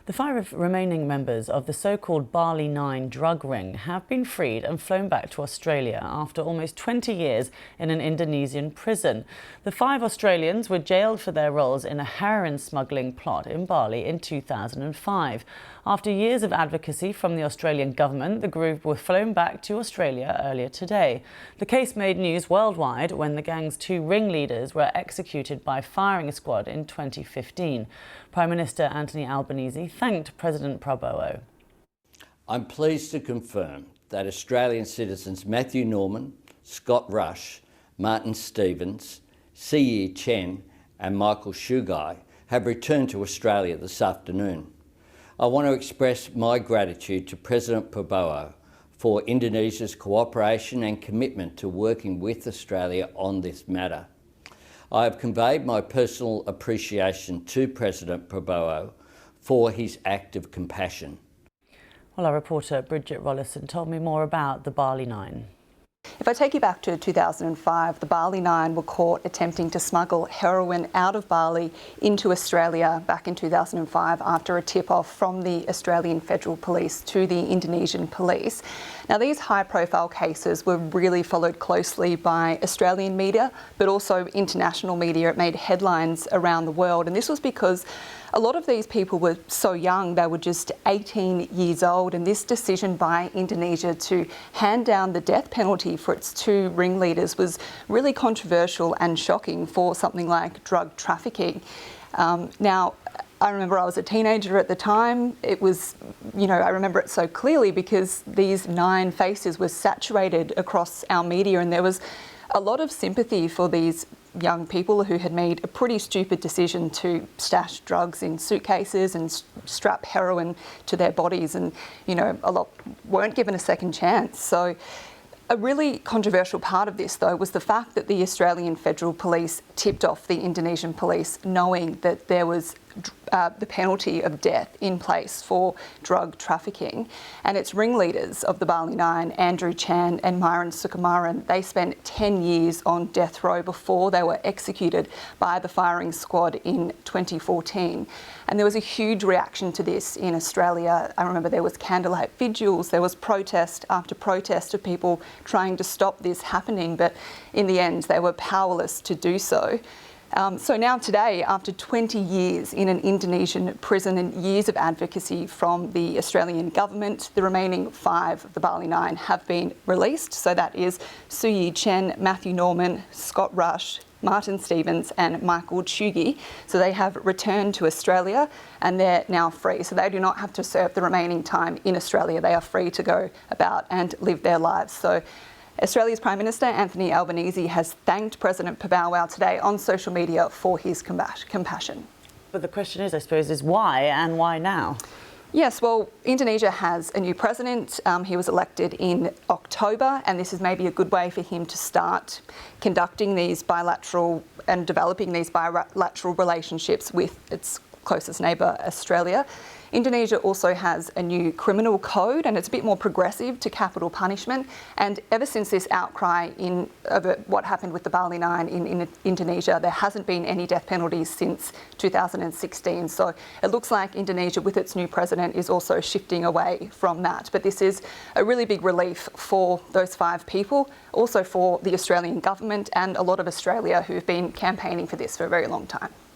The 5 remaining members of the so-called Bali Nine drug ring have been freed and flown back to Australia after almost 20 years in an Indonesian prison. The 5 Australians were jailed for their roles in a heroin smuggling plot in Bali in 2005. After years of advocacy from the Australian government, the group were flown back to Australia earlier today. The case made news worldwide when the gang's 2 ringleaders were executed by firing squad in 2015. Prime Minister Anthony Albanese thanked President Prabowo. I'm pleased to confirm that Australian citizens Matthew Norman, Scott Rush, Martin Stevens, Siyi Chen and Michael Shugai have returned to Australia this afternoon. I want to express my gratitude to President Prabowo for Indonesia's cooperation and commitment to working with Australia on this matter. I have conveyed my personal appreciation to President Prabowo for his act of compassion. Well, our reporter Bridget Rollison told me more about the Bali Nine. If I take you back to 2005, the Bali Nine were caught attempting to smuggle heroin out of Bali into Australia back in 2005 after a tip-off from the Australian Federal Police to the Indonesian police. Now, these high-profile cases were really followed closely by Australian media, but also international media. It made headlines around the world, and this was because a lot of these people were so young, they were just 18 years old, and this decision by Indonesia to hand down the death penalty for its 2 ringleaders was really controversial and shocking for something like drug trafficking. Now, I remember I was a teenager at the time. It was, I remember it so clearly because these 9 faces were saturated across our media, and there was a lot of sympathy for these young people who had made a pretty stupid decision to stash drugs in suitcases and strap heroin to their bodies, and a lot weren't given a second chance. So a really controversial part of this, though, was the fact that the Australian Federal Police tipped off the Indonesian police knowing that there was the penalty of death in place for drug trafficking. And its ringleaders of the Bali Nine, Andrew Chan and Myron Sukumaran, they spent 10 years on death row before they were executed by the firing squad in 2014. And there was a huge reaction to this in Australia. I remember there was candlelight vigils, there was protest after protest of people trying to stop this happening, but in the end they were powerless to do so. So now today, after 20 years in an Indonesian prison and years of advocacy from the Australian government, the remaining 5 of the Bali Nine have been released. So that is Siyi Chen, Matthew Norman, Scott Rush, Martin Stevens and Michael Shugai. So they have returned to Australia and they're now free. So they do not have to serve the remaining time in Australia. They are free to go about and live their lives. So Australia's Prime Minister Anthony Albanese has thanked President Prabowo today on social media for his compassion. But the question is, I suppose, is why and why now? Yes, well, Indonesia has a new president. He was elected in October, and this is maybe a good way for him to start conducting these bilateral and developing these bilateral relationships with its closest neighbour, Australia. Indonesia also has a new criminal code, and it's a bit more progressive to capital punishment. And ever since this outcry over what happened with the Bali Nine in Indonesia, there hasn't been any death penalties since 2016. So it looks like Indonesia, with its new president, is also shifting away from that. But this is a really big relief for those 5 people, also for the Australian government and a lot of Australia who've been campaigning for this for a very long time.